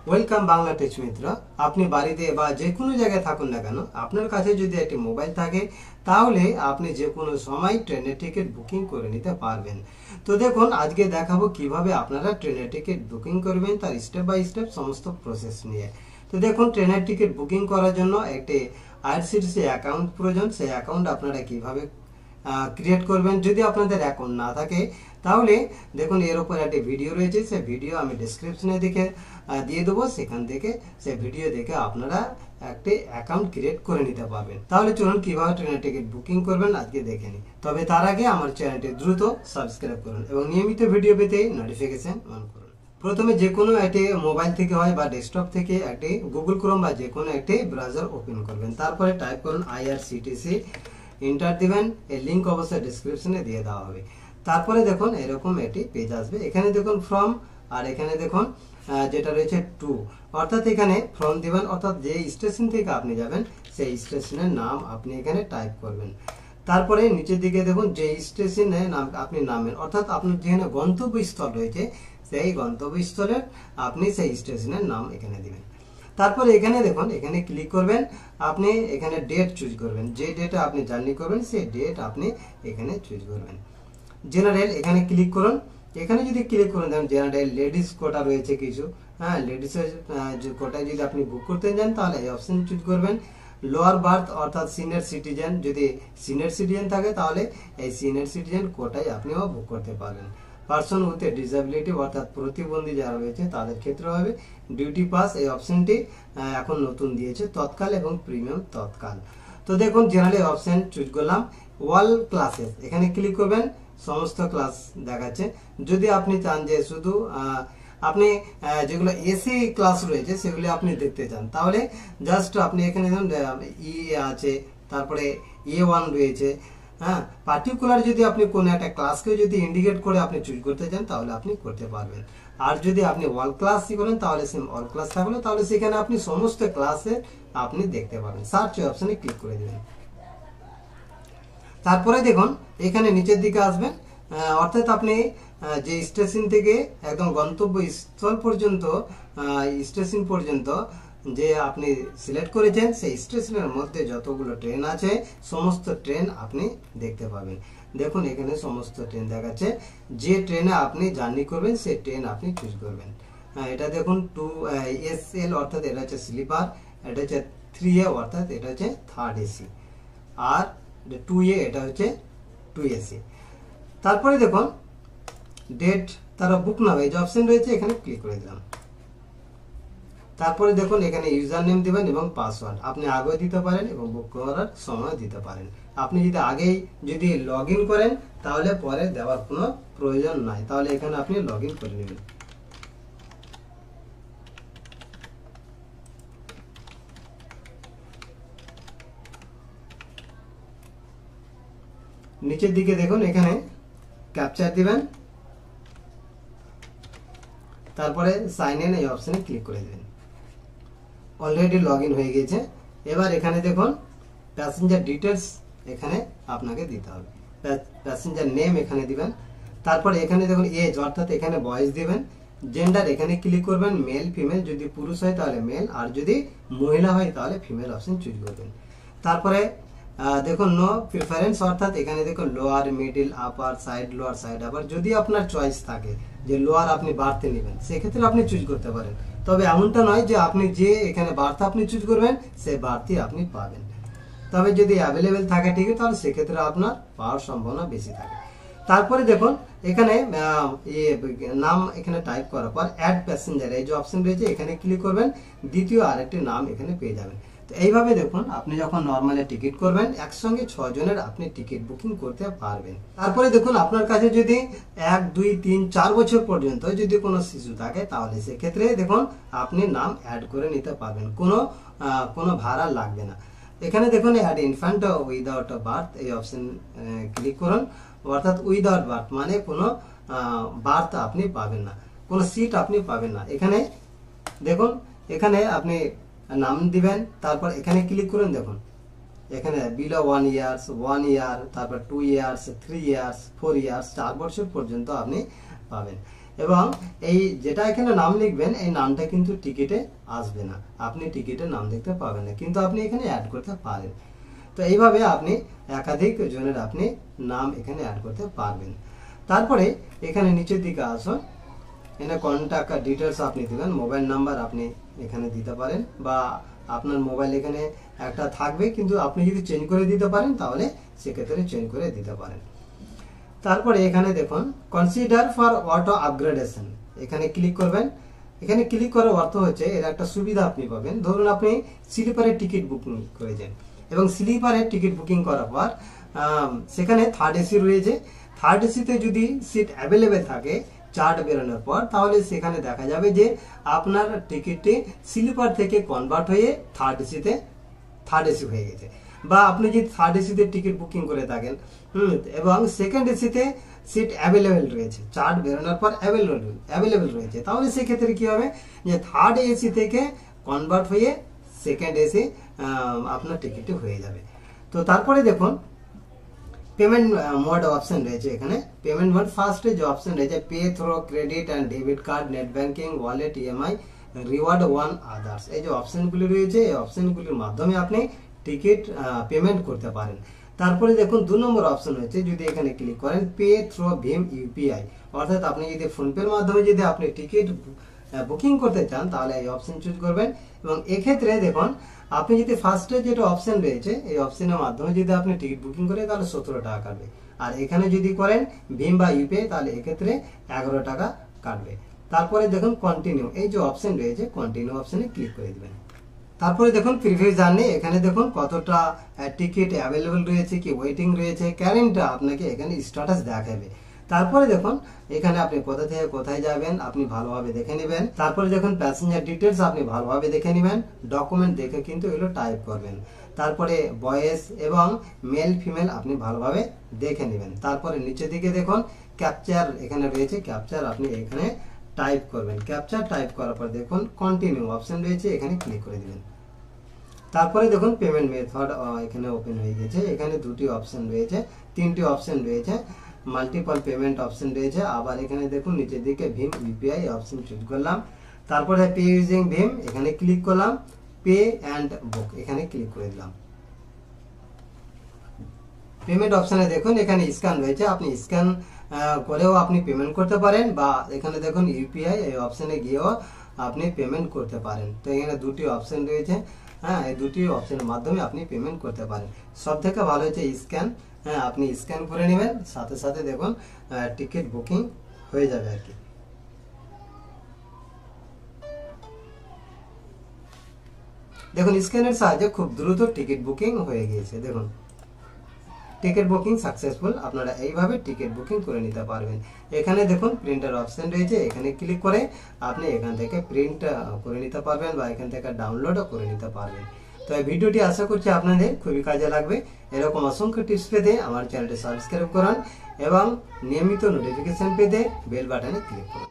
Welcome Bangla teach মিত্র। আপনি বাড়িতে বা যে কোনো জায়গায় থাকুন না কেন, আপনার কাছে যদি একটি মোবাইল থাকে তাহলে আপনি যে কোনো সময় ট্রেনের টিকিট বুকিং করে নিতে পারবেন। তো দেখুন, আজকে দেখাবো কিভাবে আপনারা ট্রেনের টিকিট বুকিং করবেন, তার স্টেপ বাই স্টেপ সমস্ত প্রসেস নিয়ে। তো দেখুন, ট্রেনের টিকিট বুকিং করার জন্য একটি আইআরসিটিসি অ্যাকাউন্ট প্রয়োজন। সেই অ্যাকাউন্ট আপনারা কিভাবে ক্রিয়েট করবেন, যদি আপনাদের অ্যাকাউন্ট না থাকে তাহলে দেখুন এর উপর একটি ভিডিও রয়েছে, সেই ভিডিও আমি ডেসক্রিপশনে দিয়ে দেবো। সেখান থেকে সেই ভিডিও দেখে আপনারা একটি অ্যাকাউন্ট ক্রিয়েট করে নিতে পারবেন। তাহলে চলুন কিভাবে ট্রেনের টিকিট বুকিং করবেন আজকে দেখে নিই। তবে তার আগে আমার চ্যানেলটি দ্রুত সাবস্ক্রাইব করুন এবং নিয়মিত ভিডিও পেতে নোটিফিকেশন অন করুন। প্রথমে যে কোনো একটি মোবাইল থেকে হয় বা ডেস্কটপ থেকে একটি গুগল ক্রোম বা যে কোনো একটি ব্রাউজার ওপেন করবেন। তারপরে টাইপ করুন আইআরসিটিসি, এন্টার দিবেন। এই লিঙ্ক অবশ্যই ডেসক্রিপশনে দিয়ে দেওয়া হবে। তারপরে দেখুন এরকম একটি পেজ আসবে। এখানে দেখুন ফ্রম, আর এখানে দেখুন যেটা রয়েছে টু, অর্থাৎ এখানে ফ্রম দিবেন, অর্থাৎ যে স্টেশন থেকে আপনি যাবেন সেই স্টেশনের নাম আপনি এখানে টাইপ করবেন। তারপরে নিচের দিকে দেখুন যে স্টেশনে নাম আপনি নামেন, অর্থাৎ আপনার যেখানে গন্তব্যস্থল রয়েছে সেই গন্তব্যস্থলের আপনি সেই স্টেশনের নাম এখানে দিবেন। তারপরে এখানে দেখুন, এখানে ক্লিক করবেন, আপনি এখানে ডেট চুজ করবেন, যে ডেটে আপনি জার্নি করবেন সেই ডেট আপনি এখানে চুজ করবেন। জেনারেল এখানে ক্লিক করুন। এখানে যদি ক্লিক করেন দেখুন জেনারেল লেডিস কোটা রয়েছে কিছু, লেডিসের কোটায় যদি আপনি বুক করতে যান তাহলে এই অপশন চুজ করবেন। লোয়ার বার্থ অর্থাৎ সিনিয়র সিটিজেন, যদি সিনিয়র সিটিজেন থাকে তাহলে এই সিনিয়র সিটিজেন কোটায় আপনিও বুক করতে পারবেন। পার্সন উইথ এ ডিসএবিলিটি অর্থাৎ প্রতিবন্ধী যারা রয়েছে তাদের ক্ষেত্রে হবে। ডিউটি পাস এই অপশনটি এখন নতুন দিয়েছে, তৎকাল এবং প্রিমিয়াম তৎকাল। তো দেখুন জেনারেল অপশন চুজ করলাম। ওয়াল ক্লাসেস এখানে ক্লিক করবেন, সমস্ত ক্লাস দেখাচ্ছে। যদি আপনি চান যে শুধু আপনি যেগুলো এসি ক্লাস রয়েছে সেগুলো আপনি দেখতে চান তাহলে জাস্ট আপনি এখানে দেখুন ই আছে, তারপরে A1 রয়েছে। পার্টিকুলার যদি আপনি কোনো একটা ক্লাসকে যদি ইন্ডিকেট করে আপনি চুজ করতে চান তাহলে আপনি করতে পারবেন। আর যদি আপনি অল ক্লাস করেন তাহলে সেম অল ক্লাস থাকলে তাহলে সেখানে আপনি সমস্ত ক্লাসে আপনি দেখতে পাবেন। সার্চ অপশনে ক্লিক করে দেবেন। তারপরে দেখুন এখানে নিচের দিকে আসবেন, অর্থাৎ আপনি যে স্টেশন থেকে একদম গন্তব্যস্থল পর্যন্ত স্টেশন পর্যন্ত যে আপনি সিলেক্ট করেছেন সেই স্টেশনের মধ্যে যতগুলো ট্রেন আছে সমস্ত ট্রেন আপনি দেখতে পাবেন। দেখুন এখানে সমস্ত ট্রেন দেখাচ্ছে। যে ট্রেনে আপনি জার্নি করবেন সেই ট্রেন আপনি চুজ করবেন। এটা দেখুন 2SL অর্থাৎ এটা হচ্ছে স্লিপার, এটা হচ্ছে 3A অর্থাৎ এটা হচ্ছে থার্ড এসি, আর 2A এটা হচ্ছে 2AC। তারপরে দেখুন ডেট তারা বুক নাও এই যে অপশন রয়েছে এখানে ক্লিক করে দিলাম। তারপরে দেখুন এখানে ইউজার নেম দিবেন এবং পাসওয়ার্ড আপনি আগেও দিতে পারেন এবং বুক করার সময় দিতে পারেন। আপনি যদি আগেই যদি লগ ইন করেন তাহলে পরে দেওয়ার কোনো প্রয়োজন নাই, তাহলে এখানে আপনি লগ ইন করে নেবেন। নিচের দিকে দেখুন এখানে ক্যাপচার দিবেন, তারপরে সাইন ইন এই অপশনে ক্লিক করে দেবেন। অলরেডি লগ ইন হয়ে গেছে। এবার এখানে দেখুন প্যাসেঞ্জার ডিটেলস এখানে আপনাকে দিতে হবে। প্যাসেঞ্জার নেম এখানে দিবেন। তারপরে এখানে দেখুন এজ অর্থাৎ এখানে বয়স দিবেন। জেন্ডার এখানে ক্লিক করবেন, মেল ফিমেল, যদি পুরুষ হয় তাহলে মেল আর যদি মহিলা হয় তাহলে ফিমেল অপশন চুজ করবেন। তারপরে দেখুন নো প্রিফারেন্স অর্থাৎ এখানে দেখুন লোয়ার, মিডিল, আপার, সাইড, লোয়ার, সাইড আপার। যদি আপনার চয়েস থাকে যে লোয়ার আপনি বাড়তে নেবেন সেক্ষেত্রে আপনি চুজ করতে পারেন, তবে এমনটা নয় যে আপনি যে এখানে বার্তা আপনি চুজ করবেন সেই বার্তি আপনি পাবেন। তবে যদি অ্যাভেলেবেল থাকে ঠিক তাহলে সেক্ষেত্রে আপনার পাওয়ার সম্ভাবনা বেশি থাকে। তারপরে দেখুন এখানে নাম এখানে টাইপ করার পর অ্যাড প্যাসেঞ্জার এই যে অপশন রয়েছে এখানে ক্লিক করবেন, দ্বিতীয় আরেকটি নাম এখানে পেয়ে যাবেন। তো এইভাবে দেখুন আপনি যখন নর্মালি টিকিট করবেন একসঙ্গে 6 জনের আপনি টিকিট বুকিং করতে পারবেন। তারপরে দেখুন আপনার কাছে যদি 1, 2, 3, 4 বছর পর্যন্ত যদি কোনো শিশু থাকে তাহলে সেক্ষেত্রে দেখুন আপনি নাম অ্যাড করে নিতে পারবেন, কোনো ভাড়া লাগবে না। এখানে দেখুন অ্যাড ইনফ্যান্ট উইদাউট বার্থ এই অপশন ক্লিক করুন, অর্থাৎ উইদাউট বার্থ মানে কোনো বার্থ আপনি পাবেন না, কোনো সিট আপনি পাবেন না। এখানে দেখুন এখানে আপনি নাম দিবেন, তারপর এখানে ক্লিক করুন। দেখুন এখানে বিলো 1 ইয়ার্স, 1 ইয়ার, তারপর 2 ইয়ার্স, 3 ইয়ার্স, 4 ইয়ার্স, 4 বছর পর্যন্ত আপনি পাবেন। এবং এই যেটা এখানে নাম লিখবেন এই নামটা কিন্তু টিকিটে আসবে না, আপনি টিকিটে নাম দেখতে পাবেন না, কিন্তু আপনি এখানে অ্যাড করতে পারেন। তো এইভাবে আপনি একাধিক জনের আপনি নাম এখানে অ্যাড করতে পারবেন। তারপরে এখানে নিচের দিকে আসুন, এখানে কন্ট্যাক্ট ডিটেলস আপনি দিবেন, মোবাইল নাম্বার আপনি এখানে দিতে পারেন, বা আপনার মোবাইল এখানে একটা থাকবে, কিন্তু আপনি যদি চেঞ্জ করে দিতে পারেন তাহলে সেক্ষেত্রে চেঞ্জ করে দিতে পারেন। তারপরে এখানে দেখুন কনসিডার ফর অটো আপগ্রেডেশন, এখানে ক্লিক করবেন। এখানে ক্লিক করার অর্থ হচ্ছে এর একটা সুবিধা আপনি পাবেন। ধরুন আপনি স্লিপারের টিকিট বুকিং করেছেন এবং স্লিপারের টিকিট বুকিং করার পর সেখানে থার্ড এসি রয়েছে, থার্ড এসিতে যদি সিট অ্যাভেলেবেল থাকে চার্ট বেরোনোর পর, তাহলে সেখানে দেখা যাবে যে আপনার টিকিটটি স্লিপার থেকে কনভার্ট হয়ে থার্ড এসি হয়ে গেছে। বা আপনি যদি থার্ড এসিতে টিকিট বুকিং করে থাকেন এবং সেকেন্ড এসিতে সিট অ্যাভেলেবেল রয়েছে, চার্ট বেরোনোর পর অ্যাভেলেবেল রয়েছে, তাহলে সেক্ষেত্রে কি হবে যে থার্ড এসি থেকে কনভার্ট হয়ে সেকেন্ড এসি আপনার টিকিটটি হয়ে যাবে। তো তারপরে দেখুন পেমেন্ট মোড অপশন রয়েছে। এখানে পেমেন্ট মোড ফার্স্টে যে অপশন রয়েছে pay through credit and debit card, net banking, wallet, EMI, reward one others, এই যে অপশনগুলি রয়েছে এই অপশনগুলির মাধ্যমে আপনি টিকিট পেমেন্ট করতে পারেন। তারপরে দেখুন 2 নম্বর অপশন হচ্ছে, যদি এখানে ক্লিক করেন পে থ্রো ভীম ইউপিআই, অর্থাৎ আপনি যদি ফোনপের মাধ্যমে যদি আপনি টিকিট বুকিং করতে চান তাহলে এই অপশন চুজ করবেন। এবং এক্ষেত্রে দেখুন আপনি যদি ফার্স্টে যেটা অপশন রয়েছে এই অপশনের মাধ্যমে যদি আপনি টিকিট বুকিং করেন তাহলে 17 টাকা কাটবে, আর এখানে যদি করেন ভীম বা ইউপিআই তাহলে এক্ষেত্রে 11 টাকা কাটবে। তারপরে দেখুন কন্টিনিউ, এই যে অপশন রয়েছে কন্টিনিউ অপশনে ক্লিক করে দিবেন। তারপরে দেখুন প্রিভিউ জার্নি, এখানে দেখুন কতটা টিকিট অ্যাভেলেবল রয়েছে, কি ওয়েটিং রয়েছে, কারেন্টটা আপনাকে এখানে স্ট্যাটাস দেখাবে। তারপরে দেখুন এখানে আপনি কোথা থেকে কোথায় যাবেন আপনি ভালোভাবে দেখে নেবেন। তারপরে দেখুন প্যাসেঞ্জার ডিটেলস আপনি ভালোভাবে দেখে নেবেন, ডকুমেন্ট দেখে কিন্তু এগুলো টাইপ করবেন। তারপরে বয়েস এবং মেল ফিমেল আপনি ভালোভাবে দেখে নেবেন। তারপরে নিচের দিকে দেখুন ক্যাপচার এখানে রয়েছে, ক্যাপচার আপনি এখানে টাইপ করবেন। ক্যাপচার টাইপ করার পর দেখুন কন্টিনিউ অপশন রয়েছে, এখানে ক্লিক করে দিবেন। তারপরে দেখুন পেমেন্ট মেথড এখানে ওপেন হয়ে গেছে, এখানে 2টি অপশন রয়েছে, 3টি অপশন রয়েছে, মাল্টিপল পেমেন্ট অপশন রয়েছে, আবার এখানে দেখুন নিচের দিকে ভীম ইউপিআই অপশন চুজ করলাম। তারপরে পে ইউজিং ভীম এখানে ক্লিক করলাম, পে অ্যান্ড বুক এখানে ক্লিক করে দিলাম। পেমেন্ট অপশনে দেখুন এখানে স্ক্যান রয়েছে, আপনি স্ক্যান করেও আপনি পেমেন্ট করতে পারেন, বা এখানে দেখুন ইউপিআই এই অপশনে গিয়েও আপনি পেমেন্ট করতে পারেন। তো এখানে 2টি অপশন রয়েছে, হ্যাঁ এই 2টি অপশনের মাধ্যমে আপনি পেমেন্ট করতে পারেন। সব থেকে ভালো হচ্ছে স্ক্যান, হ্যাঁ আপনি স্ক্যান করে নেবেন, সাথে সাথে দেখুন টিকিট বুকিং হয়ে যাবে আর কি। দেখুন স্ক্যানের সাহায্যে খুব দ্রুত টিকিট বুকিং হয়ে গিয়েছে। দেখুন টিকিট বুকিং সাকসেসফুল, আপনারা এইভাবে টিকিট বুকিং করে নিতে পারবেন। এখানে দেখুন প্রিন্টার অপশন রয়েছে, এখানে ক্লিক করে আপনি এখান থেকে প্রিন্ট করে নিতে পারবেন বা এখান থেকে ডাউনলোডও করে নিতে পারবেন। তো এই ভিডিওটি আশা করছি আপনাদের খুবই কাজে লাগবে। এরকম অসংখ্য টিপস পেতে আমার চ্যানেলটি সাবস্ক্রাইব করুন এবং নিয়মিত নোটিফিকেশন পেতে বেল বাটনে ক্লিক করুন।